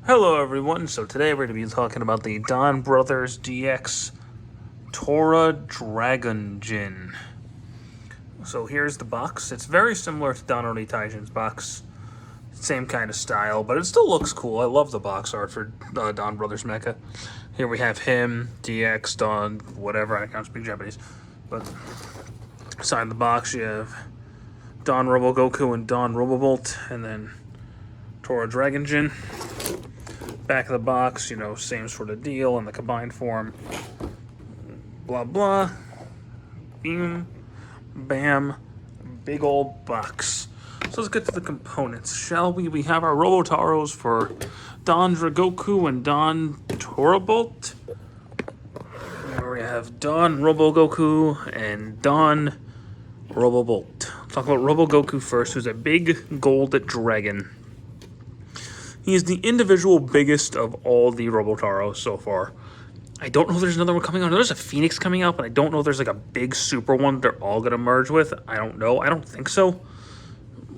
Hello everyone, so today we're going to be talking about the Donbrothers DX Toradoragonjin. So here's the box. It's very similar to Donbrothers' box. Same kind of style, but it still looks cool. I love the box art for Donbrothers Mecha. Here we have him, DX, Don, whatever, I can't speak Japanese. But inside the box you have Don Robogoku and Don Robobolt, and then Toradoragonjin. Back of the box, same sort of deal in the combined form. Blah, blah. Beam, bam, big old box. So let's get to the components, shall we? We have our Robotaros for Donbrogoku and Don Torabolt. We have Don Robogoku and Don Robobolt. Talk about Robogoku first, who's a big gold dragon. He is the individual biggest of all the Robotaros so far. I don't know if there's another one coming out. There's a Phoenix coming out, but I don't know if there's like a big super one they're all going to merge with. I don't know. I don't think so.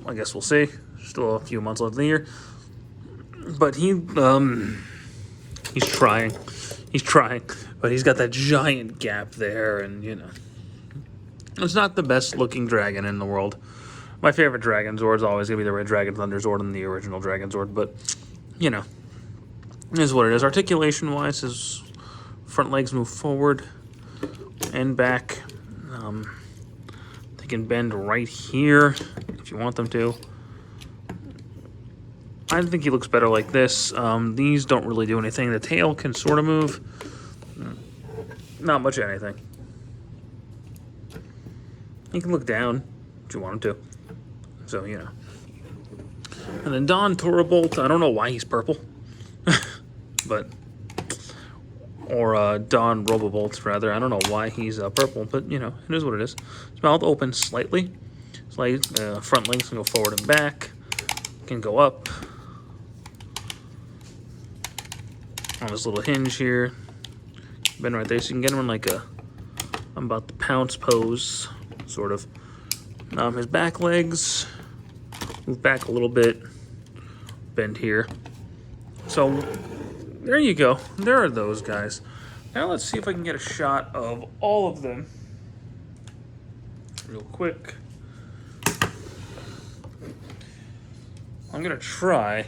I guess we'll see. Still a few months left in the year. But he's trying. He's trying. But he's got that giant gap there, and, it's not the best looking dragon in the world. My favorite Dragon Zord is always going to be the Red Dragon Thunder Zord and the original Dragon Zord, but, it is what it is. Articulation-wise, his front legs move forward and back. They can bend right here if you want them to. I think he looks better like this. These don't really do anything. The tail can sort of move. Not much of anything. He can look down if you want him to. So, And then Don Torabolt, I don't know why he's purple. But, or Don Robobolt, rather. I don't know why he's purple, but, it is what it is. His mouth opens slightly. Front legs can go forward and back. Can go up. On this little hinge here. Bend right there, so you can get him in like a I'm about to pounce pose, sort of. His back legs move back a little bit, bend here. So there you go. There are those guys. Now let's see if I can get a shot of all of them real quick. I'm gonna try.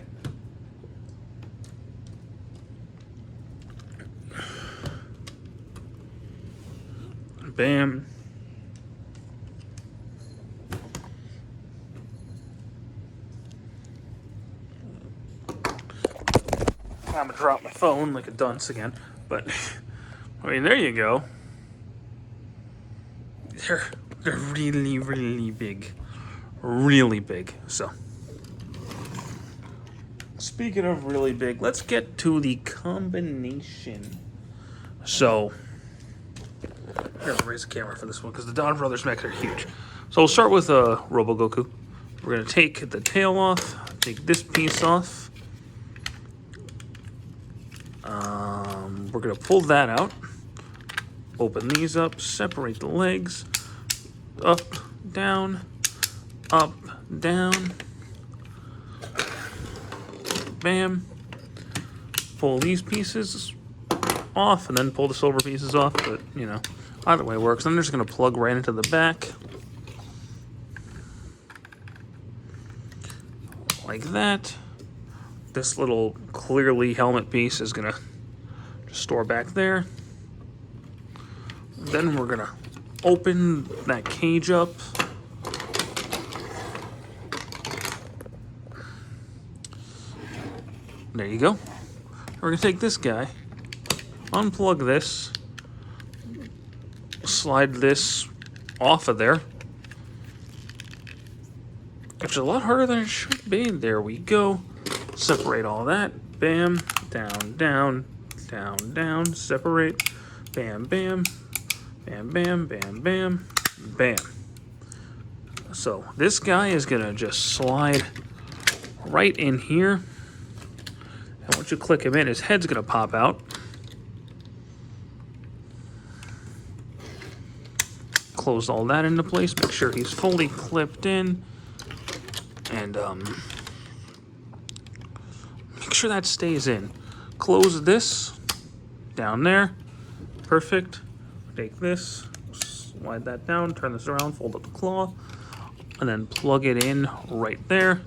Bam. I'm gonna drop my phone like a dunce again, but there you go. They're really, really big, really big. So, speaking of really big, let's get to the combination. So, here, I'll raise the camera for this one because the Donbrothers mechs are huge. So we'll start with Robogoku. We're gonna take the tail off, take this piece off. We're going to pull that out, open these up, separate the legs, up, down, bam, pull these pieces off, and then pull the silver pieces off, but, either way works. Then I'm just going to plug right into the back, like that. This little clearly helmet piece is going to store back there. Then we're gonna open that cage up. There you go. We're gonna take this guy, unplug this, slide this off of there. It's a lot harder than it should be. There we go. Separate all that. Bam, down, down. Down, down, separate, bam, bam, bam, bam, bam, bam, bam. So this guy is gonna just slide right in here. And once you click him in, his head's gonna pop out. Close all that into place, make sure he's fully clipped in. And sure that stays in. Close this down there. Perfect. Take this, slide that down, turn this around, fold up the claw, and then plug it in right there.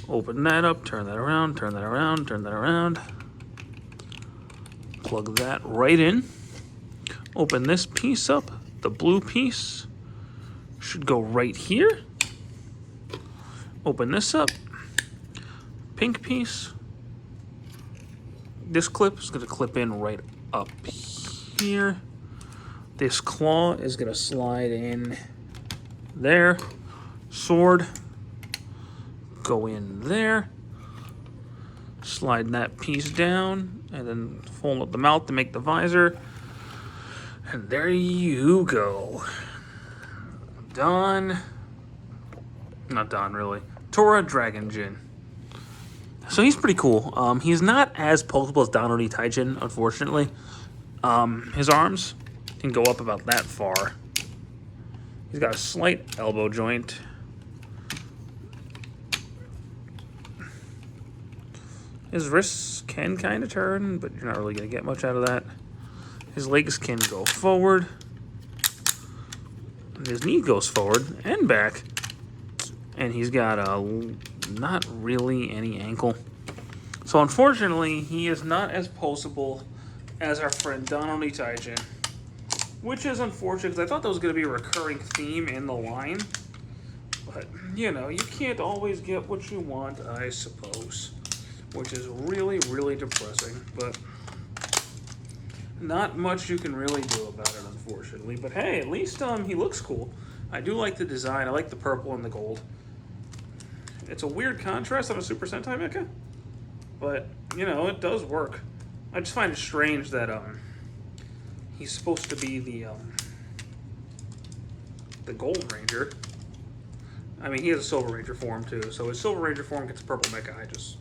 Open that up, turn that around, turn that around, turn that around. Plug that right in. Open this piece up. The blue piece should go right here. Open this up. Pink piece. This clip is going to clip in right up here. This claw is going to slide in there. Sword, go in there. Slide that piece down and then fold up the mouth to make the visor. And there you go. Not Don, really. Toradoragonjin. So he's pretty cool. He's not as pokeable as Donbrothers, unfortunately. His arms can go up about that far. He's got a slight elbow joint. His wrists can kind of turn, but you're not really going to get much out of that. His legs can go forward. His knee goes forward and back. And he's got not really any ankle. So unfortunately, he is not as poseable as our friend Donbrothers, which is unfortunate because I thought that was going to be a recurring theme in the line. But, you know, you can't always get what you want, I suppose. Which is really, really depressing. But not much you can really do about it, unfortunately. But hey, at least he looks cool. I do like the design. I like the purple and the gold. It's a weird contrast on a Super Sentai mecha. But, you know, it does work. I just find it strange that he's supposed to be the Gold Ranger. I mean, he has a Silver Ranger form too, so his Silver Ranger form gets a purple mecha.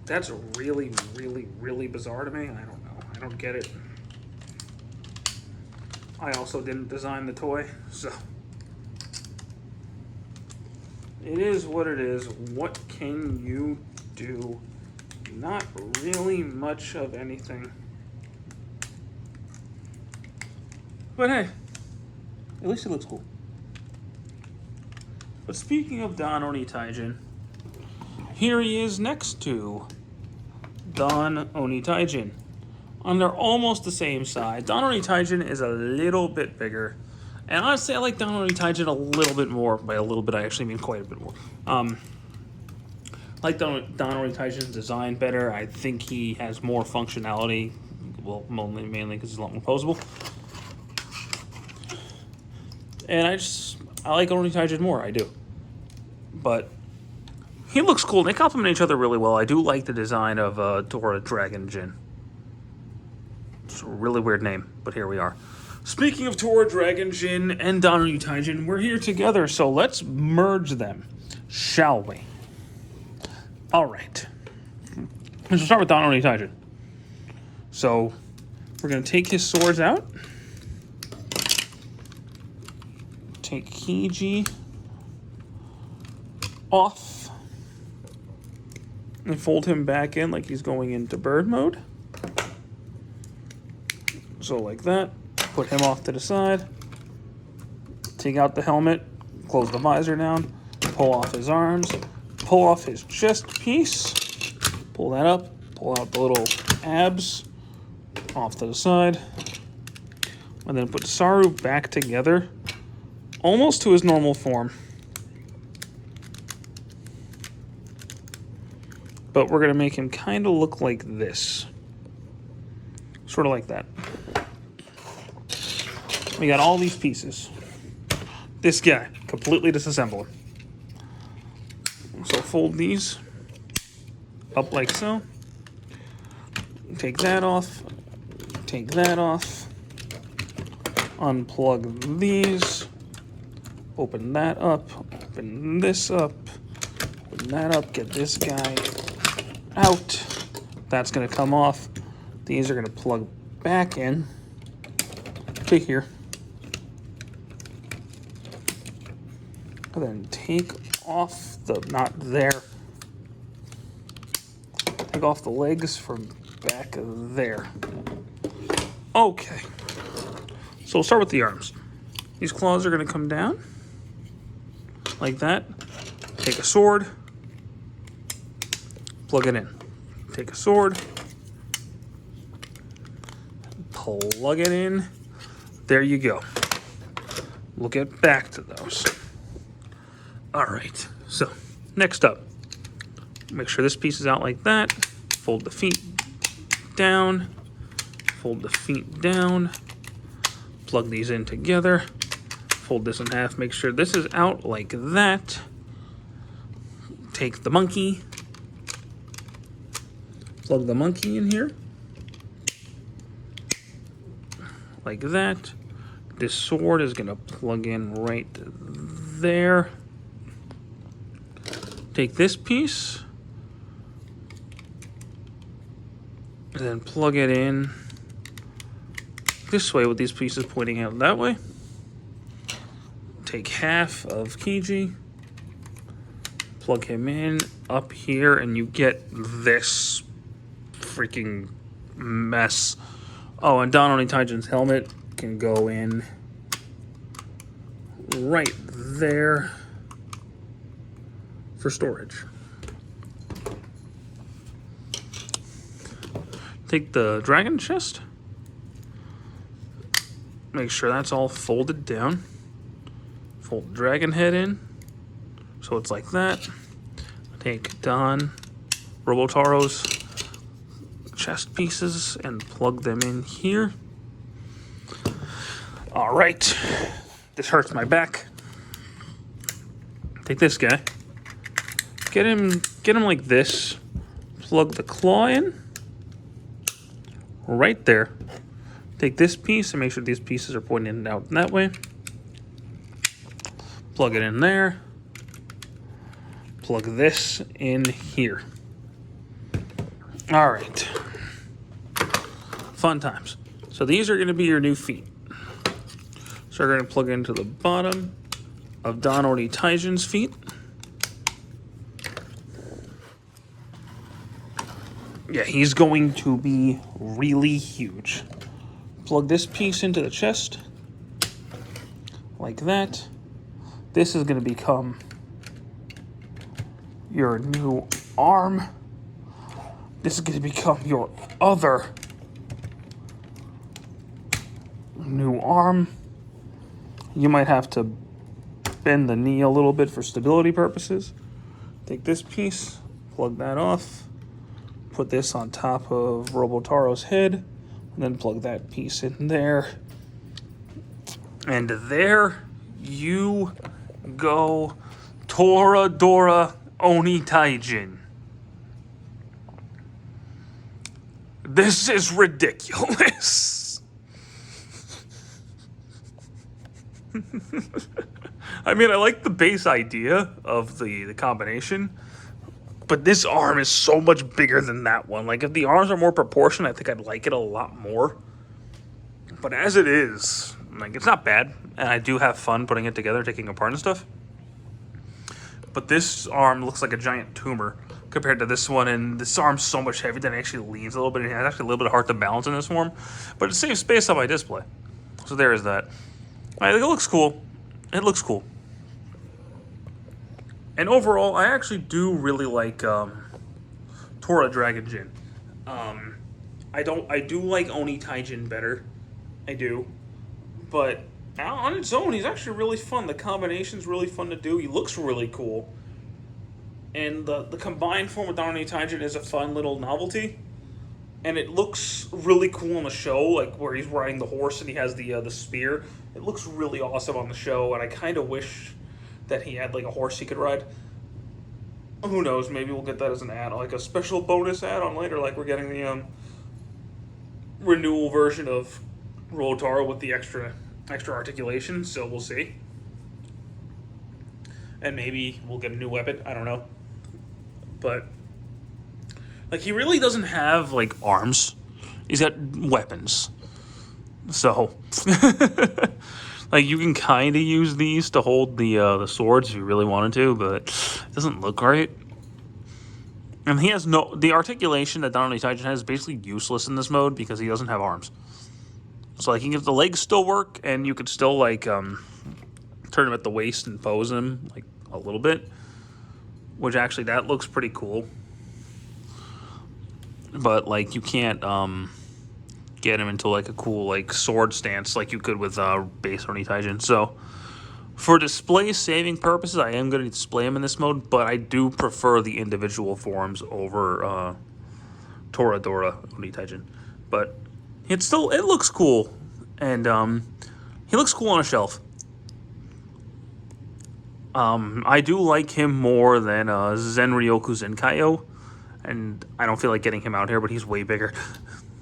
That's really, really, really bizarre to me. I don't know. I don't get it. I also didn't design the toy, so it is what it is. What can you do? Not really much of anything. But hey, at least it looks cool. But speaking of Donbrothers, here he is next to Donbrothers. And they're almost the same size. Donbrothers is a little bit bigger. And honestly, I like Donbrothers a little bit more. By a little bit, I actually mean quite a bit more. I like Donbrothers' design better. I think he has more functionality. Well, mainly because he's a lot more poseable. And I like Donbrothers more. I do. But he looks cool. They complement each other really well. I do like the design of Toradoragonjin. It's a really weird name, but here we are. Speaking of Toradoragonjin and Donbrothers, we're here together, so let's merge them, shall we? All right. Let's start with Donbrothers. So we're going to take his swords out. Take Kiji off. And fold him back in like he's going into bird mode. So like that. Put him off to the side. Take out the helmet. Close the visor down. Pull off his arms. Pull off his chest piece. Pull that up. Pull out the little abs. Off to the side. And then put Saru back together. Almost to his normal form. But we're going to make him kind of look like this. Sort of like that. We got all these pieces. This guy, completely disassemble him. So fold these up like so. Take that off. Take that off. Unplug these. Open that up. Open this up. Open that up. Get this guy out. That's going to come off. These are going to plug back in to here. And then take off the, not there. take off the legs from back there. Okay. So we'll start with the arms. These claws are going to come down like that. Take a sword, plug it in. Take a sword, plug it in. There you go. We'll get back to those. All right, so next up, make sure this piece is out like that. Fold the feet down, fold the feet down, plug these in together, fold this in half, make sure this is out like that. Take the monkey, plug the monkey in here, like that. This sword is gonna plug in right there. Take this piece, and then plug it in this way with these pieces pointing out that way. Take half of Kiji, plug him in up here, and you get this freaking mess. Oh, and Donbrothers Taijin's helmet can go in right there for storage. Take the dragon chest, make sure that's all folded down. Fold the dragon head in, so it's like that. Take Robotaro's chest pieces and plug them in here. All right, this hurts my back. Take this guy, get him like this. Plug the claw in right there. Take this piece and make sure these pieces are pointing out that way. Plug it in there. Plug this in here. All right. Fun times. So these are going to be your new feet. So we're going to plug into the bottom of Donbrothers Taijin's feet. Yeah, he's going to be really huge. Plug this piece into the chest like that. This is going to become your new arm. This is going to become your other new arm. You might have to bend the knee a little bit for stability purposes. Take this piece, plug that off, put this on top of Robotaro's head, and then plug that piece in there. And there you go, Toradoragonjin Taijin. This is ridiculous. I mean, I like the base idea of the combination, but this arm is so much bigger than that one. Like, if the arms are more proportioned, I think I'd like it a lot more. But as it is, like, it's not bad, and I do have fun putting it together, taking it apart and stuff. But this arm looks like a giant tumor compared to this one, and this arm's so much heavier that it actually leans a little bit. It has actually a little bit hard to balance in this form, but it saves space on my display. So there is that. I think it looks cool. It looks cool. And overall, I actually do really like Toradoragonjin. I do like Oni Taijin better. I do. But on its own, he's actually really fun. The combination's really fun to do. He looks really cool. And the combined form with Donbrothers Taijin is a fun little novelty. And it looks really cool on the show, like where he's riding the horse and he has the spear. It looks really awesome on the show, and I kind of wish that he had like a horse he could ride. Who knows? Maybe we'll get that as an ad, like a special bonus add-on later, like we're getting the renewal version of Rotaro with the extra articulation. So we'll see, and maybe we'll get a new weapon. I don't know, but like he really doesn't have like arms. He's got weapons, so. Like, you can kind of use these to hold the swords if you really wanted to, but it doesn't look right. And he has the articulation that Don Titan has is basically useless in this mode because he doesn't have arms. So like, if the legs still work, and you could still like turn him at the waist and pose him like a little bit, which actually that looks pretty cool. But like, you can't get him into like a cool like sword stance like you could with base Titan. So for display saving purposes, I am going to display him in this mode, but I do prefer the individual forms over Toradoragonjin. But it looks cool, and he looks cool on a shelf. I do like him more than Zenryoku Zenkaio, and I don't feel like getting him out here, but he's way bigger.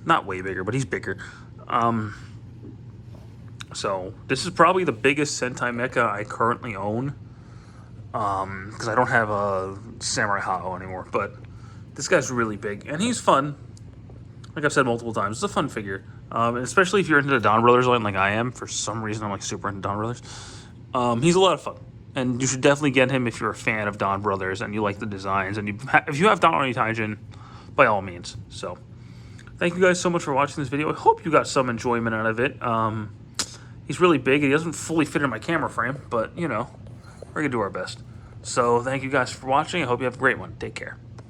Not way bigger, but he's bigger. So this is probably the biggest Sentai mecha I currently own, because I don't have a Samurai Hao anymore, but this guy's really big, and he's fun. Like I've said multiple times, it's a fun figure, especially if you're into the Donbrothers line like I am. For some reason, I'm like super into Donbrothers. He's a lot of fun, and you should definitely get him if you're a fan of Donbrothers and you like the designs, and if you have Don Taijin, by all means. So thank you guys so much for watching this video. I hope you got some enjoyment out of it. He's really big, and he doesn't fully fit in my camera frame, but, you know, we're going to do our best. So thank you guys for watching. I hope you have a great one. Take care.